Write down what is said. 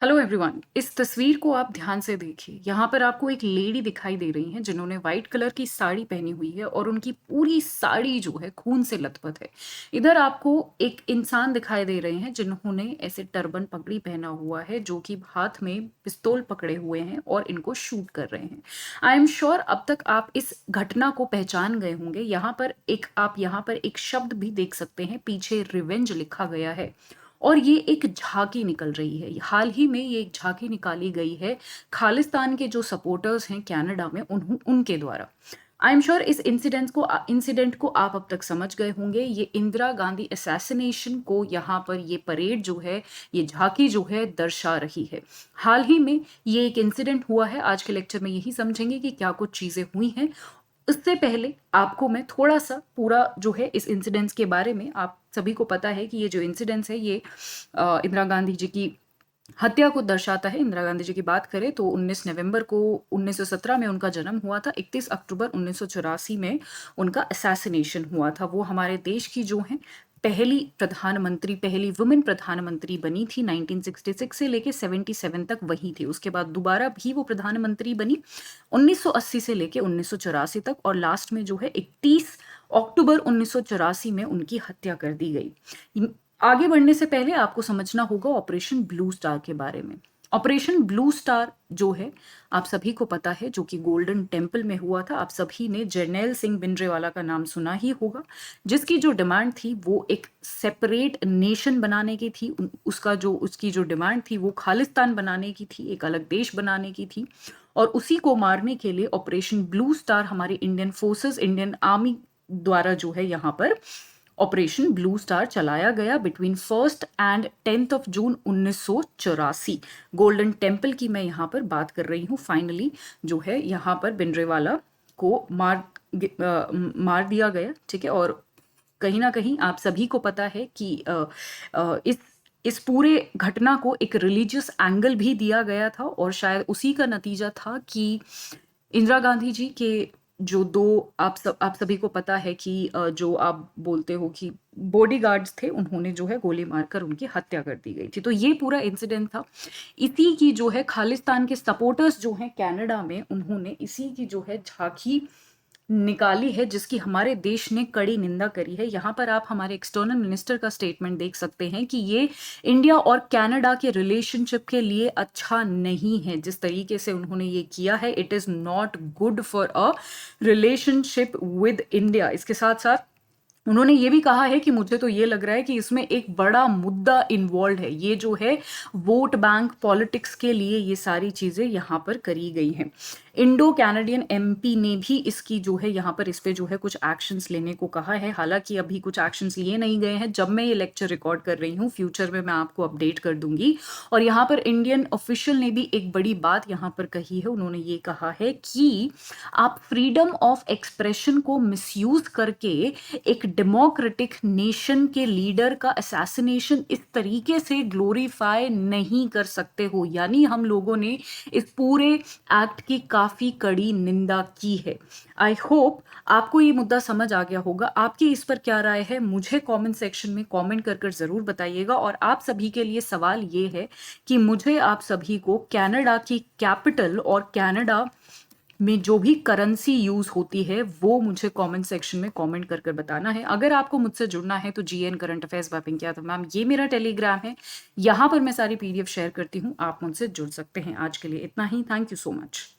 Hello everyone. इस तस्वीर को आप ध्यान से देखिए। यहाँ पर आपको एक लेडी दिखाई दे रही हैं जिन्होंने वाइट कलर की साड़ी पहनी हुई है और उनकी पूरी साड़ी जो है खून से लथपथ है। इधर आपको एक इंसान दिखाई दे रहे हैं जिन्होंने ऐसे टर्बन पगड़ी पहना हुआ है, जो कि हाथ में पिस्तौल पकड़े हुए हैं और इनको शूट कर रहे हैं। आई एम श्योर अब तक आप इस घटना को पहचान गए होंगे। यहाँ पर एक शब्द भी देख सकते हैं, पीछे रिवेंज लिखा गया है और ये एक झांकी निकल रही है। हाल ही में ये एक झांकी निकाली गई है खालिस्तान के जो सपोर्टर्स हैं कनाडा में उनके द्वारा। आई एम श्योर इस इंसिडेंट को आप अब तक समझ गए होंगे। ये इंदिरा गांधी असैसिनेशन को यहाँ पर ये परेड जो है, ये झांकी जो है दर्शा रही है। हाल ही में ये एक इंसिडेंट हुआ है। आज के लेक्चर में यही समझेंगे कि क्या कुछ चीजें हुई हैं। उससे पहले आपको मैं थोड़ा सा पूरा जो है इस इंसिडेंट्स के बारे में, आप सभी को पता है कि ये जो इंसिडेंट्स है ये इंदिरा गांधी जी की हत्या को दर्शाता है। इंदिरा गांधी जी की बात करें तो 19 नवंबर को 1917 में उनका जन्म हुआ था। 31 अक्टूबर 1984 में उनका असैसिनेशन हुआ था। वो हमारे देश की जो है पहली वुमेन प्रधानमंत्री बनी थी। 1966 से लेके 77 तक वही थी। उसके बाद दोबारा भी वो प्रधानमंत्री बनी 1980 से लेके 1984 तक, और लास्ट में जो है 31 अक्टूबर 1984 में उनकी हत्या कर दी गई। आगे बढ़ने से पहले आपको समझना होगा ऑपरेशन ब्लू स्टार के बारे में। ऑपरेशन ब्लू स्टार जो है आप सभी को पता है, जो कि गोल्डन टेम्पल में हुआ था। आप सभी ने जर्नैल सिंह भिंडरावाला का नाम सुना ही होगा, जिसकी जो डिमांड थी वो एक सेपरेट नेशन बनाने की थी। उसकी जो डिमांड थी वो खालिस्तान बनाने की थी, एक अलग देश बनाने की थी। और उसी को मारने के लिए ऑपरेशन ब्लू स्टार हमारे इंडियन फोर्सेस, इंडियन आर्मी द्वारा जो है यहाँ पर ऑपरेशन ब्लू स्टार चलाया गया between 1 and 10 June 1984। Golden temple की मैं यहाँ पर बात कर रही हूँ। फाइनली जो है यहाँ पर भिंडरावाला को मार दिया गया, ठीक है। और कहीं ना कहीं आप सभी को पता है कि इस पूरे घटना को एक रिलीजियस एंगल भी दिया गया था, और शायद उसी का नतीजा था कि इंदिरा गांधी जी के जो दो, आप सभी को पता है कि जो आप बोलते हो कि बॉडीगार्ड्स थे, उन्होंने जो है गोली मारकर उनकी हत्या कर दी गई थी। तो ये पूरा इंसिडेंट था। इसी की जो है खालिस्तान के सपोर्टर्स जो हैं कनाडा में, उन्होंने इसी की जो है झांकी निकाली है, जिसकी हमारे देश ने कड़ी निंदा करी है। यहाँ पर आप हमारे एक्सटर्नल मिनिस्टर का स्टेटमेंट देख सकते हैं कि ये इंडिया और कनाडा के रिलेशनशिप के लिए अच्छा नहीं है। जिस तरीके से उन्होंने ये किया है, it is not good for a relationship with India. इसके साथ साथ उन्होंने ये भी कहा है कि मुझे तो ये लग रहा है कि इसमें एक बड़ा मुद्दा इन्वॉल्व है। ये जो है वोट बैंक पॉलिटिक्स के लिए ये सारी चीजें यहाँ पर करी गई हैं। इंडो कैनेडियन एमपी ने भी इसकी जो है यहाँ पर इस पे जो है कुछ एक्शंस लेने को कहा है। हालांकि अभी कुछ एक्शंस लिए नहीं गए हैं। जब मैं ये लेक्चर रिकॉर्ड कर रही हूँ, फ्यूचर में मैं आपको अपडेट कर दूंगी। और यहाँ पर इंडियन ऑफिशियल ने भी एक बड़ी बात यहाँ पर कही है। उन्होंने ये कहा है कि आप फ्रीडम ऑफ एक्सप्रेशन को मिसयूज करके एक डेमोक्रेटिक नेशन के लीडर का असैसिनेशन इस तरीके से ग्लोरीफाई नहीं कर सकते हो। यानी हम लोगों ने इस पूरे एक्ट की काफी कड़ी निंदा की है। आई होप आपको ये मुद्दा समझ आ गया होगा। आपकी इस पर क्या राय है, मुझे कमेंट सेक्शन में कमेंट कर जरूर बताइएगा। और आप सभी के लिए सवाल ये है कि मुझे आप सभी को कनाडा की कैपिटल और कनाडा में जो भी करेंसी यूज होती है वो मुझे कमेंट सेक्शन में कमेंट कर बताना है। अगर आपको मुझसे जुड़ना है तो GN current affairs by Pinky Yadav ma'am, ये मेरा टेलीग्राम है। यहाँ पर मैं सारी पीडीएफ शेयर करती हूँ, आप मुझसे जुड़ सकते हैं। आज के लिए इतना ही। Thank you so much.